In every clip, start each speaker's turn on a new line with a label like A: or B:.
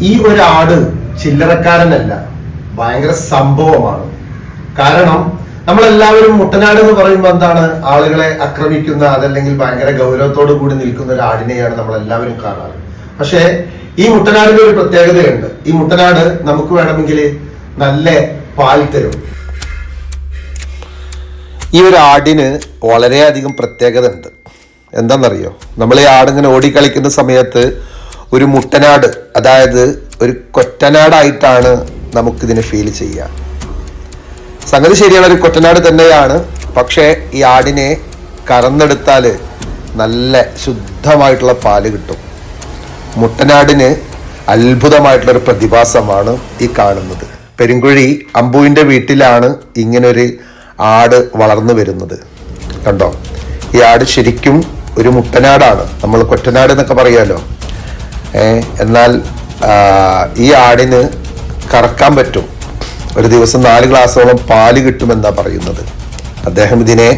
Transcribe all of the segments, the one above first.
A: ഈ ഒരു ആട് ചില്ലറക്കാരനല്ല, ഭയങ്കര സംഭവമാണ്. കാരണം നമ്മളെല്ലാവരും മുട്ടനാട് എന്ന് പറയുമ്പോൾ എന്താണ്, ആളുകളെ ആക്രമിക്കുന്ന അതല്ലെങ്കിൽ ഭയങ്കര ഗൗരവത്തോടു കൂടി നിൽക്കുന്ന ഒരു ആടിനെയാണ് നമ്മളെല്ലാവരും കാണാറ്. പക്ഷേ ഈ മുട്ടനാടിന്റെ ഒരു പ്രത്യേകതയുണ്ട്. ഈ മുട്ടനാട് നമുക്ക് വേണമെങ്കിൽ നല്ല പാൽ തരും. ഈ ഒരു ആടിന് വളരെയധികം പ്രത്യേകത ഉണ്ട്. എന്താണെന്നറിയോ? നമ്മൾ ഈ ആടിങ്ങനെ ഓടിക്കളിക്കുന്ന സമയത്ത് ഒരു മുട്ടനാട്, അതായത് ഒരു കൊറ്റനാടായിട്ടാണ് നമുക്കിതിനെ ഫീൽ ചെയ്യുക. സംഗതി ശരിയാണ്, ഒരു കൊറ്റനാട് തന്നെയാണ്. പക്ഷേ ഈ ആടിനെ കറന്നെടുത്താൽ നല്ല ശുദ്ധമായിട്ടുള്ള പാല് കിട്ടും. മുട്ടനാടിന് അത്ഭുതമായിട്ടുള്ളൊരു പ്രതിഭാസമാണ് ഈ കാണുന്നത്. പെരുങ്കുഴി അമ്പുവിൻ്റെ വീട്ടിലാണ് ഇങ്ങനൊരു ആട് വളർന്നു വരുന്നത്. കണ്ടോ? ഈ ആട് ശരിക്കും ഒരു മുട്ടനാടാണ്. നമ്മൾ കൊറ്റനാട് എന്നൊക്കെ പറയാലോ. എന്നാൽ ഈ ആടിന് കറക്കാൻ പറ്റും. ഒരു ദിവസം 4 ഗ്ലാസോളം പാല് കിട്ടുമെന്നാ പറയുന്നത്. അദ്ദേഹം ഇതിനെ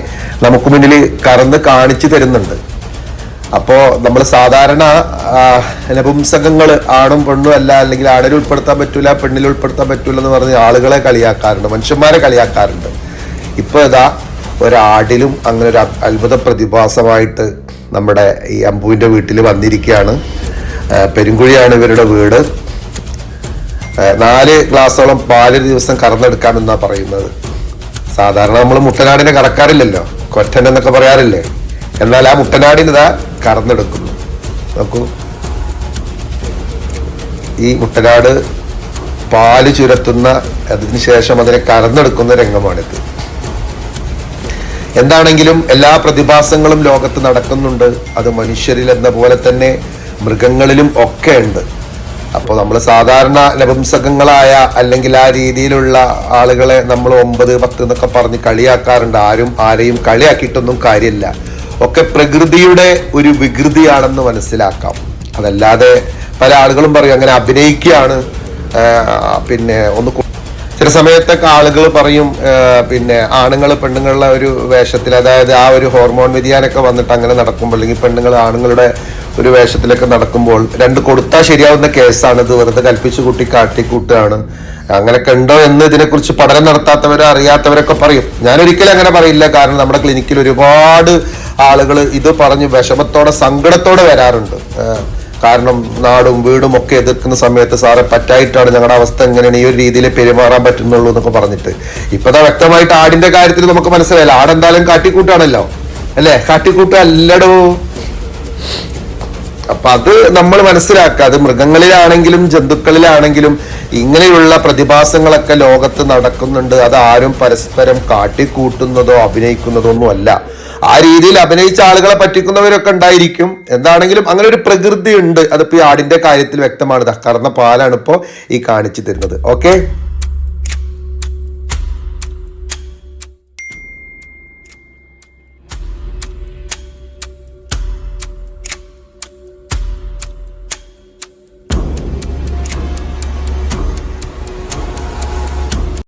A: നമുക്ക് മുന്നിൽ കറന്ന് കാണിച്ചു തരുന്നുണ്ട്. അപ്പോൾ നമ്മൾ സാധാരണ നപുംസകങ്ങൾ ആണും പെണ്ണും അല്ല, അല്ലെങ്കിൽ ആടിനെ ഉൾപ്പെടുത്താൻ പറ്റൂല, പെണ്ണിൽ ഉൾപ്പെടുത്താൻ പറ്റൂല എന്ന് പറഞ്ഞ് ആളുകളെ കളിയാക്കാറുണ്ട്, മനുഷ്യന്മാരെ കളിയാക്കാറുണ്ട്. ഇപ്പോൾ ഇതാ ഒരാടിലും അങ്ങനെ ഒരു അത്ഭുത പ്രതിഭാസമായിട്ട് നമ്മുടെ ഈ അമ്പുവിൻ്റെ വീട്ടിൽ വന്നിരിക്കുകയാണ്. പെരുങ്കുഴിയാണ് ഇവരുടെ വീട്. 4 ഗ്ലാസോളം പാല് ദിവസം കറന്നെടുക്കാമെന്നാണ് പറയുന്നത്. സാധാരണ നമ്മൾ മുട്ടനാടിനെ കറക്കാറില്ലല്ലോ, കൊറ്റൻ എന്നൊക്കെ പറയാറില്ലേ. എന്നാൽ ആ മുട്ടനാടിനിതാ കറന്നെടുക്കുന്നു. നോക്കൂ, ഈ മുട്ടനാട് പാല് ചുരത്തുന്ന, അതിന് ശേഷം അതിനെ കറന്നെടുക്കുന്ന രംഗമാണിത്. എന്താണെങ്കിലും എല്ലാ പ്രതിഭാസങ്ങളും ലോകത്ത് നടക്കുന്നുണ്ട്. അത് മനുഷ്യരിൽ എന്ന പോലെ തന്നെ മൃഗങ്ങളിലും ഒക്കെ ഉണ്ട്. അപ്പോൾ നമ്മൾ സാധാരണ നപുംസകങ്ങളായ അല്ലെങ്കിൽ ആ രീതിയിലുള്ള ആളുകളെ നമ്മൾ 9, 10 എന്നൊക്കെ പറഞ്ഞ് കളിയാക്കാറുണ്ട്. ആരെയും കളിയാക്കിയിട്ടൊന്നും കാര്യമില്ല. ഒക്കെ പ്രകൃതിയുടെ ഒരു വികൃതിയാണെന്ന് മനസ്സിലാക്കാം. അതല്ലാതെ പല ആളുകളും പറയും അങ്ങനെ അഭിനയിക്കുകയാണ്. പിന്നെ ചില സമയത്തൊക്കെ ആളുകൾ പറയും പിന്നെ ആണുങ്ങൾ പെണ്ണുങ്ങളുടെ ഒരു വേഷത്തിൽ, അതായത് ആ ഒരു ഹോർമോൺ വ്യതിയാനമൊക്കെ വന്നിട്ട് അങ്ങനെ നടക്കുമ്പോൾ, അല്ലെങ്കിൽ പെണ്ണുങ്ങൾ ആണുങ്ങളുടെ ഒരു വേഷത്തിലൊക്കെ നടക്കുമ്പോൾ 2 കൊടുത്താൽ ശരിയാവുന്ന കേസാണ് ഇത്, വെറുതെ കൽപ്പിച്ചു കൂട്ടി കാട്ടിക്കൂട്ടുകയാണ്. അങ്ങനെയൊക്കെ ഉണ്ടോ എന്ന് ഇതിനെക്കുറിച്ച് പഠനം നടത്താത്തവരോ അറിയാത്തവരൊക്കെ പറയും. ഞാനൊരിക്കലും അങ്ങനെ പറയില്ല. കാരണം നമ്മുടെ ക്ലിനിക്കിൽ ഒരുപാട് ആളുകൾ ഇത് പറഞ്ഞ് വിഷമത്തോടെ സങ്കടത്തോടെ വരാറുണ്ട്. കാരണം നാടും വീടും ഒക്കെ എതിർക്കുന്ന സമയത്ത് സാറെ പറ്റായിട്ടാണ്, ഞങ്ങളുടെ അവസ്ഥ എങ്ങനെയാണ്, ഈ ഒരു രീതിയിൽ പെരുമാറാൻ പറ്റുന്നുള്ളൂ എന്നൊക്കെ പറഞ്ഞിട്ട്. ഇപ്പതാ വ്യക്തമായിട്ട് ആടിന്റെ കാര്യത്തിൽ നമുക്ക് മനസ്സിലായില്ല. ആടെന്തായാലും കാട്ടിക്കൂട്ടാണല്ലോ, അല്ലേ? കാട്ടിക്കൂട്ട് അല്ലടോ. അപ്പൊ അത് നമ്മൾ മനസ്സിലാക്കുക. അത് മൃഗങ്ങളിലാണെങ്കിലും ജന്തുക്കളിലാണെങ്കിലും ഇങ്ങനെയുള്ള പ്രതിഭാസങ്ങളൊക്കെ ലോകത്ത് നടക്കുന്നുണ്ട്. അത് ആരും പരസ്പരം കാട്ടിക്കൂട്ടുന്നതോ അഭിനയിക്കുന്നതോ ഒന്നും അല്ല. ആ രീതിയിൽ അഭിനയിച്ച ആളുകളെ പറ്റിക്കുന്നവരൊക്കെ ഉണ്ടായിരിക്കും. എന്താണെങ്കിലും അങ്ങനെ ഒരു പ്രകൃതി ഉണ്ട്. അതിപ്പോ ഈ ആടിന്റെ കാര്യത്തിൽ വ്യക്തമാണ്. കറന്ന പാലാണ് ഇപ്പോൾ ഈ കാണിച്ചു തരുന്നത്. ഓക്കെ.